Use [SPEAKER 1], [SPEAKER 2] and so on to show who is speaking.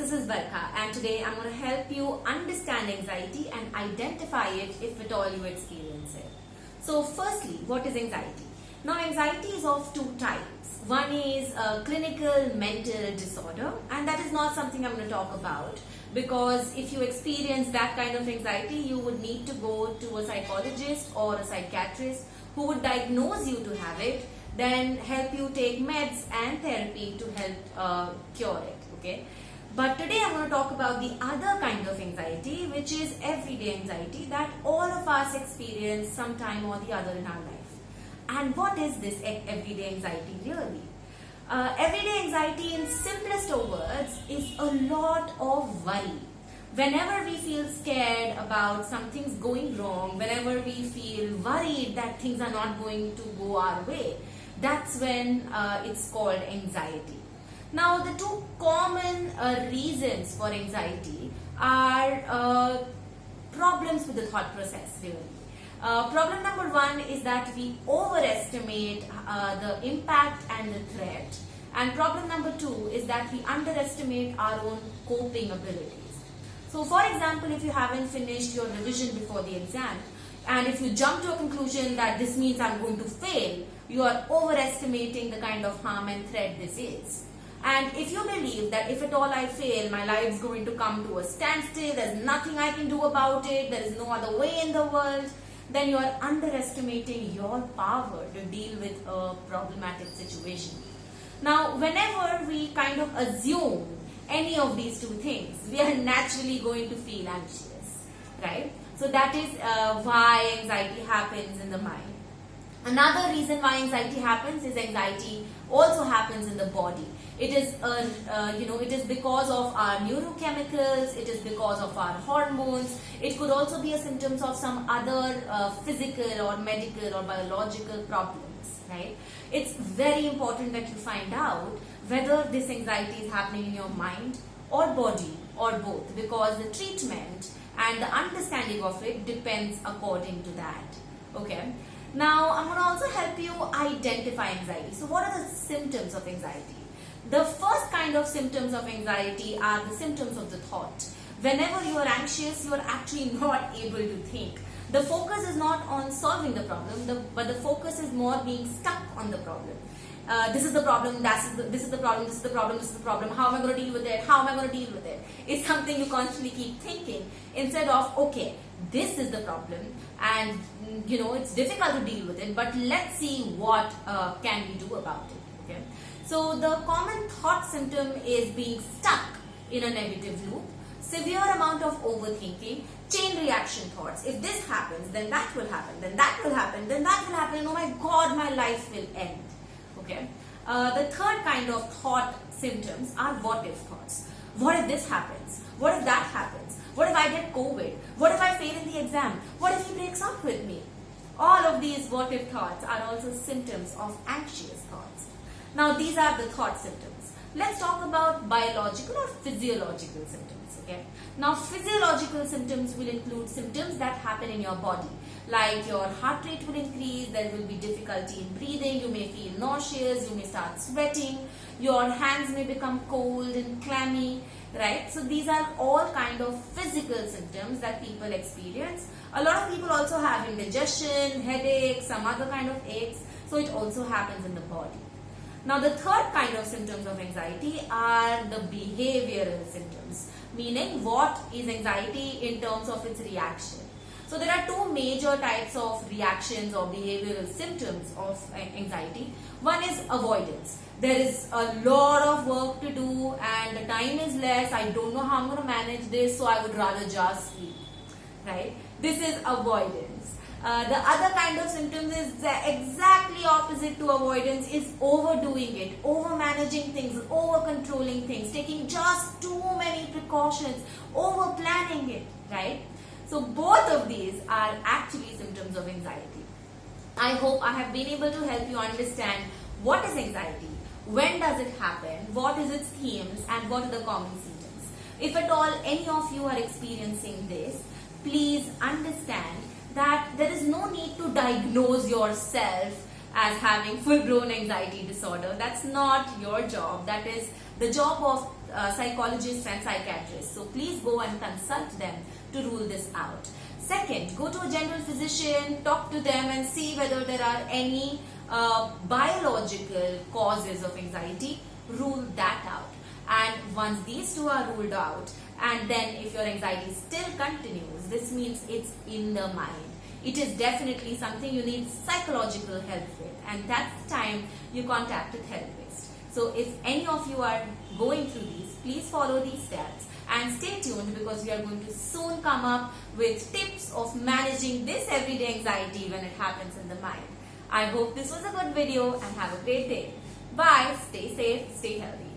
[SPEAKER 1] this is Barkha, and today I'm going to help you understand anxiety and identify it if at all you experience it. So firstly, what is anxiety? Now anxiety is of two types. One is a clinical mental disorder, and that is not something I'm going to talk about, because if you experience that kind of anxiety, you would need to go to a psychologist or a psychiatrist who would diagnose you to have it, then help you take meds and therapy to help cure it. Okay, but today I'm going to talk about the other kind of anxiety, which is everyday anxiety that all of us experience sometime or the other in our life. And what is this everyday anxiety really? Everyday anxiety, in simplest of words, is a lot of worry. Whenever we feel scared about something's going wrong, whenever we feel worried that things are not going to go our way, that's when it's called anxiety. Now, the two common reasons for anxiety are problems with the thought process, really. Problem number one is that we overestimate the impact and the threat. And problem number two is that we underestimate our own coping abilities. So, for example, if you haven't finished your revision before the exam, and if you jump to a conclusion that this means I'm going to fail, you are overestimating the kind of harm and threat this is. And if you believe that if at all I fail, my life is going to come to a standstill, there's nothing I can do about it, there is no other way in the world, then you are underestimating your power to deal with a problematic situation. Now, whenever we kind of assume any of these two things, we are naturally going to feel anxious, right? So that is why anxiety happens in the mind. Another reason why anxiety happens is anxiety also happens in the body. It is, it is because of our neurochemicals. It is because of our hormones. It could also be a symptoms of some other physical or medical or biological problems, right? It's very important that you find out whether this anxiety is happening in your mind or body or both, because the treatment and the understanding of it depends according to that. Okay. Now, I'm going to also help you identify anxiety. So, what are the symptoms of anxiety? The first kind of symptoms of anxiety are the symptoms of the thought. Whenever you are anxious, you are actually not able to think. The focus is not on solving the problem, but the focus is more being stuck on the problem. This is the problem, this is the problem, this is the problem, this is the problem. How am I going to deal with it? How am I going to deal with it? It's something you constantly keep thinking instead of, okay, this is the problem and it's difficult to deal with it, but let's see what can we do about it. Okay. So the common thought symptom is being stuck in a negative loop, severe amount of overthinking, chain reaction thoughts. If this happens, then that will happen, then that will happen, then that will happen, and oh my God, my life will end. Okay. The third kind of thought symptoms are what if thoughts. What if this happens? What if that happens? What if I get COVID? What if I fail in the exam? What if he breaks up with me? All of these what if thoughts are also symptoms of anxious thoughts. Now, these are the thought symptoms. Let's talk about biological or physiological symptoms. Okay. Now, physiological symptoms will include symptoms that happen in your body, like your heart rate will increase, there will be difficulty in breathing, you may feel nauseous, you may start sweating, your hands may become cold and clammy, right? So these are all kind of physical symptoms that people experience. A lot of people also have indigestion, headaches, some other kind of aches, so it also happens in the body. Now, the third kind of symptoms of anxiety are the behavioral symptoms, meaning what is anxiety in terms of its reaction. So there are two major types of reactions or behavioral symptoms of anxiety. One is avoidance. There is a lot of work to do and the time is less. I don't know how I'm going to manage this, so I would rather just sleep, right? This is avoidance. The other kind of symptoms is the exactly opposite to avoidance, is overdoing it, over managing things, over controlling things, taking just too many precautions, over planning it, right? So both of these are actually symptoms of anxiety. I hope I have been able to help you understand what is anxiety, when does it happen, what is its themes, and what are the common symptoms. If at all any of you are experiencing this, please understand that there is no need to diagnose yourself as having full-blown anxiety disorder. That's not your job. That is the job of psychologists and psychiatrists. So please go and consult them to rule this out. Second, go to a general physician, talk to them and see whether there are any biological causes of anxiety. Rule that out. And once these two are ruled out, and then if your anxiety still continues, this means it's in the mind. It is definitely something you need psychological help with, and that's the time you contact a therapist. So if any of you are going through these, please follow these steps and stay tuned, because we are going to soon come up with tips of managing this everyday anxiety when it happens in the mind. I hope this was a good video and have a great day. Bye. Stay safe, stay healthy.